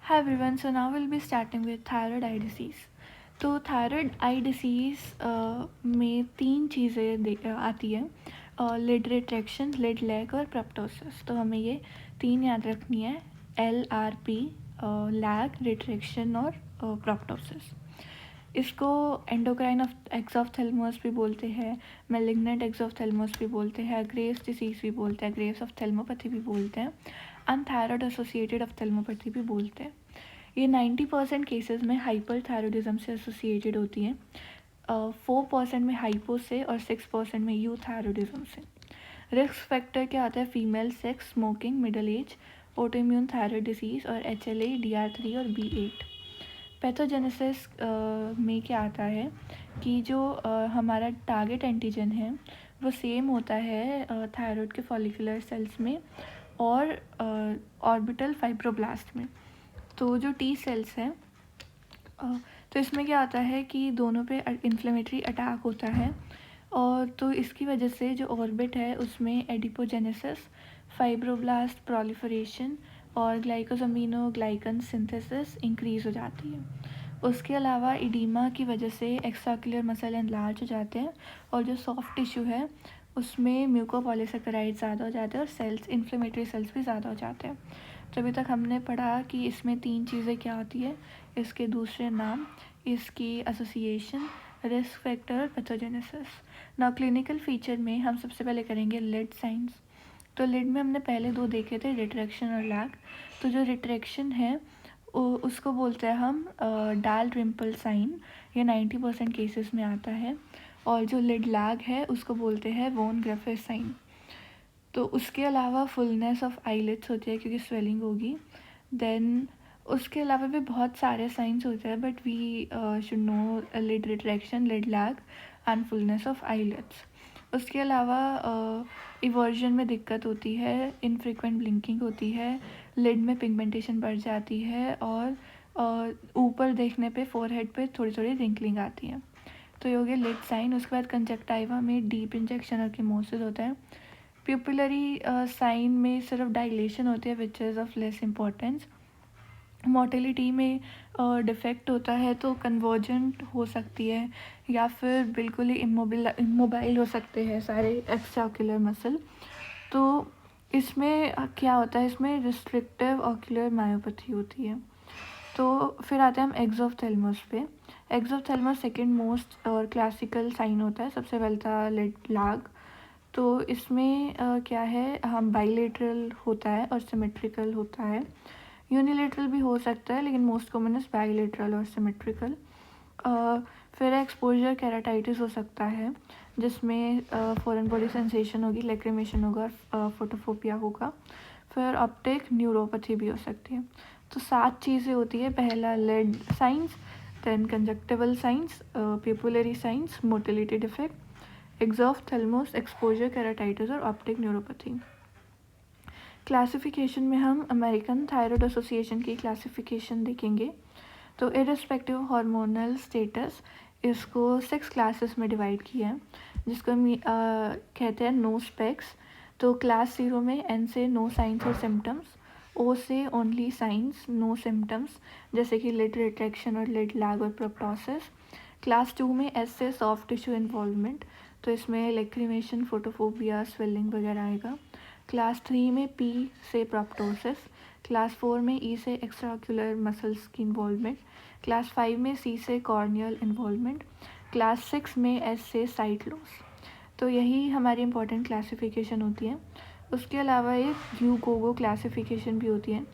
Hi everyone, so now we'll be starting with thyroid eye disease. तो thyroid eye disease में तीन चीज़ें आती है, लिड रिट्रैक्शन, लिड लैग और प्रप्टोसिस। तो हमें ये तीन याद रखनी है, LRP, लैग, रिट्रैक्शन और प्रप्टोसिस। इसको एंडोक्राइन एक्सॉफ्थेल्मोस भी बोलते हैं, मेलिग्नेंट एक्सॉफ्थेल्मोस भी बोलते हैं, ग्रेव्स डिसीज़ भी बोलते हैं, ग्रेव्स ऑफ्थेल्मोपैथी भी बोलते हैं, एंड थायराइड एसोसिएटेड ऑफ्थेल्मोपैथी भी बोलते हैं। ये 90% केसेस में हाइपरथायरॉयडिज्म से एसोसिएटेड होती हैं, 4% में हाइपो से और 6% में यूथायरॉयडिज्म से। रिस्क फैक्टर क्या आता है? Female sex, smoking, middle age, autoimmune thyroid disease और HLA, DR3 और B8। पैथोजेनेसिस में क्या आता है कि जो हमारा टारगेट एंटीजन है वो सेम होता है थायराइड के फॉलिकुलर सेल्स में और ऑर्बिटल फाइब्रोब्लास्ट में। तो जो टी सेल्स हैं, तो इसमें क्या होता है कि दोनों पे इन्फ्लेमेटरी अटैक होता है, और तो इसकी वजह से जो ऑर्बिट है उसमें एडिपोजेनेसिस, फाइब्रोब्लास्ट प्रोलिफरेशन और ग्लाइकोसमिनोग्लाइकन सिंथेसिस इंक्रीज़ हो जाती है। उसके अलावा इडीमा की वजह से एक्स्ट्राक्युलर मसल एनलार्ज हो जाते हैं, और जो सॉफ्ट टिश्यू है उसमें म्यूकोपॉलीसेकेराइड ज़्यादा हो जाते हैं और सेल्स, इन्फ्लेमेटरी सेल्स भी ज़्यादा हो जाते हैं। तो अभी तक हमने पढ़ा कि इसमें तीन चीज़ें क्या होती है, इसके दूसरे नाम, इसकी एसोसिएशन, रिस्क फैक्टर और पैथोजेनेसिस। ना क्लिनिकल फीचर में हम सबसे पहले करेंगे लिड साइंस। तो लिड में हमने पहले दो देखे थे, रिट्रैक्शन और लैग। तो जो रिट्रैक्शन है उसको बोलते हैं हम डाल रिम्पल साइन, ये 90% केसेस में आता है। और जो लिड लैग है उसको बोलते हैं वोन ग्रेफिस साइन। तो उसके अलावा फुलनेस ऑफ आईलिड्स होती है क्योंकि स्वेलिंग होगी। देन उसके अलावा भी बहुत सारे साइंस होते हैं, but we should know lid retraction, lid lag and fullness of eyelids. उसके अलावा इवर्जन में दिक्कत होती है, इनफ्रीक्वेंट ब्लिंकिंग होती है, लिड में पिगमेंटेशन बढ़ जाती है, और ऊपर देखने पे फोरहेड पे थोड़ी थोड़ी रिंकलिंग आती है। तो ये हो गया लिड साइन। उसके बाद कंजक्टाइवा में डीप इंजेक्शन और कीमोसिस होता है। प्यूपिलरी साइन में सिर्फ डायलेशन होती है which is of less importance. Motility में डिफेक्ट होता है तो कन्वर्जेंट हो सकती है, या फिर बिल्कुल ही इमोबाइल हो सकते हैं सारे एक्स्ट्राक्युलर मसल। तो इसमें क्या होता है, इसमें रिस्ट्रिक्टिव ऑक्यूलर मायोपैथी होती है। तो फिर आते हैं हम एक्सोफ्थेल्मस पे। एक्सोफ्थेल्मस सेकेंड मोस्ट और क्लासिकल साइन होता है, सबसे पहले था लिड लैग। तो इसमें क्या है, हम बाइलेटरल होता है और सिमेट्रिकल होता है, यूनिलेटरल भी हो सकता है, लेकिन मोस्ट कॉमन इज बाइलेटरल और सिमेट्रिकल। फिर एक्सपोजर केराटाइटिस हो सकता है, जिसमें फॉरेन बॉडी सेंसेशन होगी, लेक्रिमेशन होगा, फोटोफोबिया होगा। फिर ऑप्टिक न्यूरोपैथी भी हो सकती है। तो 7 चीज़ें होती है, पहला lid signs, then conjunctival signs, pupillary signs, motility defect, exophthalmos, exposure keratitis और ऑप्टिक न्यूरोपैथी। क्लासिफिकेशन में हम अमेरिकन थायराइड एसोसिएशन की क्लासिफिकेशन देखेंगे। तो इरिस्पेक्टिव हार्मोनल स्टेटस, इसको 6 क्लासेस में डिवाइड किया है, जिसको हम कहते हैं नो स्पेक्स। तो क्लास 0 में एन से नो साइंस और सिम्टम्स, ओ से ओनली साइंस नो सिम्टम्स, जैसे कि लिड रिट्रैक्शन और लिड लैग और प्रोप्टोसिस। क्लास 2 में एस से सॉफ्ट टिश्यू इन्वॉल्वमेंट, तो इसमें लेक्रिमेशन, फोटोफोबिया, स्वेलिंग वगैरह आएगा। क्लास 3 में पी से प्रोप्टोसिस। क्लास 4 में ई से एक्स्ट्राक्युलर मसल्स की इन्वॉल्वमेंट। क्लास 5 में सी से कॉर्नियल इन्वॉल्वमेंट। क्लास 6 में एस से साइट लॉस। तो यही हमारी इंपॉर्टेंट क्लासिफिकेशन होती है। उसके अलावा एक ह्यूगोगो क्लासिफिकेशन भी होती है,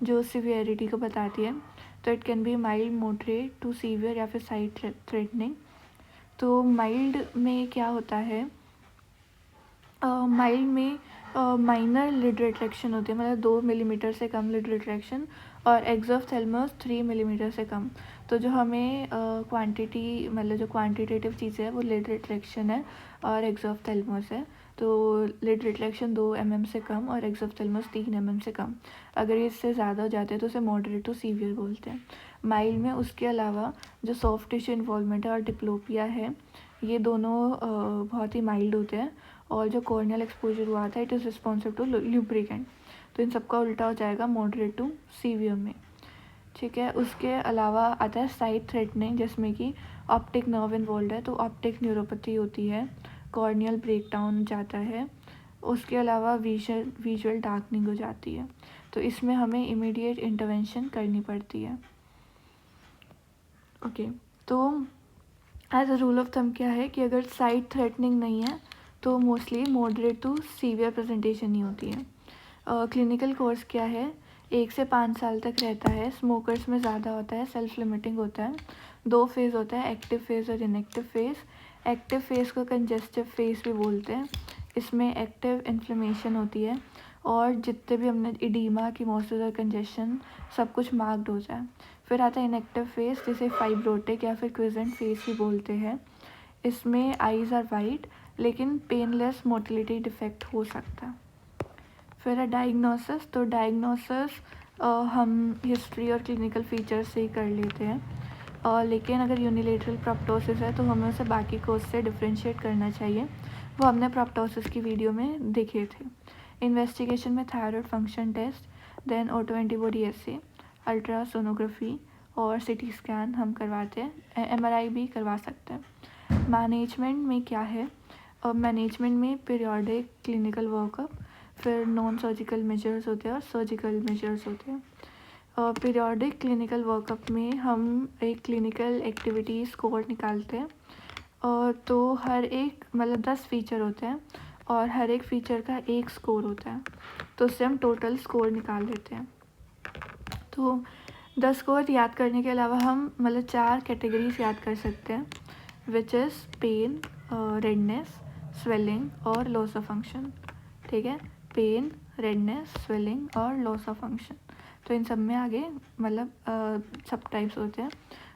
जो सिवियरिटी को बताती है। तो it can be mild, moderate to severe या फिर साइट थ्रेटनिंग। तो माइल्ड में क्या होता है, माइल्ड में माइनर लिड रिट्रैक्शन होती है, मतलब 2 मिलीमीटर से कम लिड रिट्रैक्शन, और एक्सोफ्थेल्मस 3 मिलीमीटर से कम। तो जो हमें क्वांटिटी, मतलब जो क्वांटिटेटिव चीज़ें है वो लिड रिट्रैक्शन है और एक्सोफ्थेल्मस है। तो लिड रिट्रैक्शन 2 mm से कम और एक्सोफ्थेल्मस 3 mm से कम। अगर ये इससे ज़्यादा हो जाते हैं तो उसे मॉडरेट टू सीवियर बोलते हैं माइल्ड में। उसके अलावा जो सॉफ्ट टिश्यू इन्वॉल्वमेंट है और डिप्लोपिया है, ये दोनों बहुत ही माइल्ड होते हैं। और जो कॉर्नियल एक्सपोजर हुआ था, it is responsive to lubricant. तो इन सबका उल्टा हो जाएगा मॉडरेट टू सीवियर में। ठीक है। उसके अलावा आता है साइट थ्रेटनिंग, जिसमें कि ऑप्टिक नर्व इन्वॉल्व है, तो ऑप्टिक न्यूरोपैथी होती है, कॉर्नियल ब्रेकडाउन जाता है। उसके अलावा विजुअल डार्कनिंग हो जाती है, तो इसमें हमें इमीडिएट इंटरवेंशन करनी पड़ती है। ओके, तो as a rule of thumb क्या है कि अगर साइट थ्रेटनिंग नहीं है तो mostly moderate to severe presentation ही होती है। क्लिनिकल कोर्स क्या है, 1 से 5 साल तक रहता है, स्मोकर्स में ज़्यादा होता है, सेल्फ लिमिटिंग होता है। 2 फेज़ होता है, एक्टिव फेज़ और इनएक्टिव फेज़। एक्टिव फेज़ को कंजेस्टिव फेज़ भी बोलते हैं। इसमें एक्टिव इन्फ्लेमेशन होती है और जितने भी हमने इडीमा, कीमोसिस और कंजेशन सब कुछ मार्क्ड हो जाए। फिर आता है इनएक्टिव फेज़, जिसे फाइब्रोटिक या फिर क्विजेंट फेज़ भी बोलते हैं। इसमें आईज आर वाइट लेकिन पेनलेस मोटिलिटी डिफेक्ट हो सकता है। फिर है डायग्नोसिस, तो डायग्नोसिस हम हिस्ट्री और क्लिनिकल फीचर्स से ही कर लेते हैं, लेकिन अगर यूनिलेटरल प्रोप्टोसिस है तो हमें उसे बाकी कोर्स से डिफ्रेंशिएट करना चाहिए, वो हमने प्रोप्टोसिस की वीडियो में देखे थे। इन्वेस्टिगेशन में thyroid function test, then auto antibody assay, ultrasonography और सिटी स्कैन हम करवाते हैं, एमआरआई भी करवा सकते हैं। मैनेजमेंट में क्या है, मैनेजमेंट में पीरियोडिक क्लिनिकल वर्कअप, फिर नॉन सर्जिकल मेजर्स होते हैं और सर्जिकल मेजर्स होते हैं। पीरियोडिक क्लिनिकल वर्कअप में हम एक क्लिनिकल एक्टिविटी स्कोर निकालते हैं, तो हर एक मतलब 10 फीचर होते हैं और हर एक फ़ीचर का एक स्कोर होता है, तो उससे हम टोटल स्कोर निकाल लेते हैं। तो 10 स्कोर याद करने के अलावा हम मतलब 4 कैटेगरीज याद कर सकते हैं, which is pain, redness, swelling और लॉस ऑफ फंक्शन। ठीक है, पेन, रेडनेस, स्वेलिंग और लॉस ऑफ फंक्शन, तो इन सब में आगे मतलब सब टाइप्स होते हैं।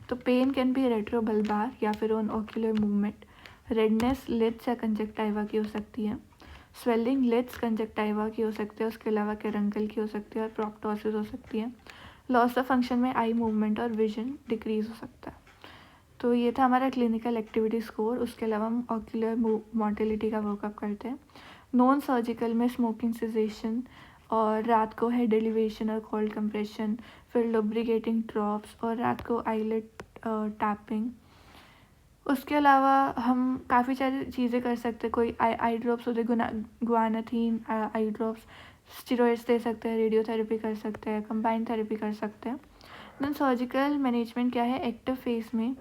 तो पेन कैन बी रेट्रोबल्बार या फिर on ocular movement. Redness lids या कंजक्टाइवा की हो सकती है। स्वेलिंग लिड्स कंजक्टाइवा की हो सकती है, उसके अलावा कैरंकल की हो सकती है और प्रोप्टोसिस हो सकती है। लॉस ऑफ फंक्शन में आई मूवमेंट और विजन डिक्रीज हो सकता है। तो ये था हमारा क्लिनिकल एक्टिविटी स्कोर। उसके अलावा हम ऑक्यूलर मोटिलिटी का वर्कअप करते हैं। नॉन सर्जिकल में स्मोकिंग सेसेशन और रात को हेड एलिवेशन और कोल्ड कंप्रेशन, फिर लुब्रिकेटिंग ड्रॉप्स और रात को आईलेट टैपिंग। उसके अलावा हम काफ़ी सारी चीज़ें कर सकते हैं, कोई आई ड्रॉप्स होते हैं, गुआनाथीन आई ड्रॉप्स, स्टेरॉइड्स दे सकते हैं, रेडियोथेरेपी कर सकते हैं, कंबाइन थेरेपी कर सकते हैं। देन सर्जिकल मैनेजमेंट क्या है, एक्टिव फेस में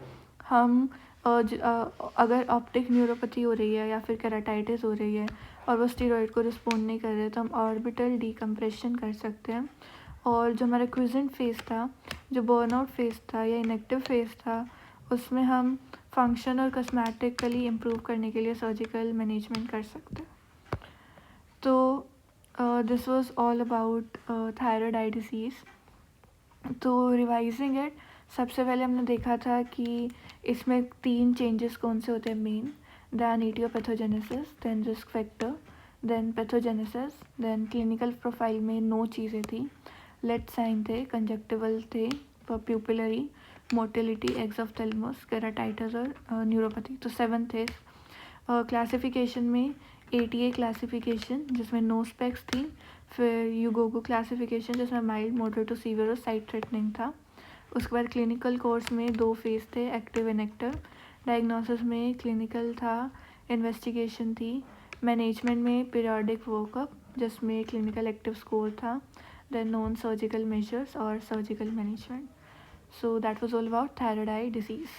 हम अगर ऑप्टिक न्यूरोपैथी हो रही है या फिर केराटाइटिस हो रही है और वो स्टेरॉइड को रिस्पॉन्ड नहीं कर रहे तो हम ऑर्बिटल डीकम्प्रेशन कर सकते हैं। और जो हमारा क्विजेंट फेस था, जो बर्नआउट फेस था या इनएक्टिव फेस था, उसमें हम फंक्शन और कॉस्मेटिकली इम्प्रूव करने के लिए सर्जिकल मैनेजमेंट कर सकते हैं। तो this was all about thyroid eye disease. तो रिवाइजिंग इट, सबसे पहले हमने देखा था कि इसमें 3 चेंजेस कौन से होते हैं main, then etiopathogenesis, then risk factor, then pathogenesis, then clinical profile में 9 चीज़ें थी। लेट साइन थे, कंजक्टिवल थे, प्यूपिलरी, मोटिलिटी, एक्सोफ्थेल्मस, केराटाइटिस और न्यूरोपैथी, तो 7 थे। क्लासिफिकेशन में ATA क्लासिफिकेशन जिसमें नो स्पेक्स थी, फिर यूगोगो क्लासिफिकेशन जिसमें माइल्ड, मॉडरेट टू सीवियर और साइट थ्रेटनिंग था। उसके बाद क्लिनिकल कोर्स में 2 फेज थे, एक्टिव इनएक्टिव। डायग्नोसिस में क्लिनिकल था, इन्वेस्टिगेशन थी। मैनेजमेंट में पीरियोडिक वर्कअप जिसमें क्लिनिकल एक्टिव स्कोर था, देन नॉन सर्जिकल मेजर्स और surgical management. So that was all about thyroid eye disease.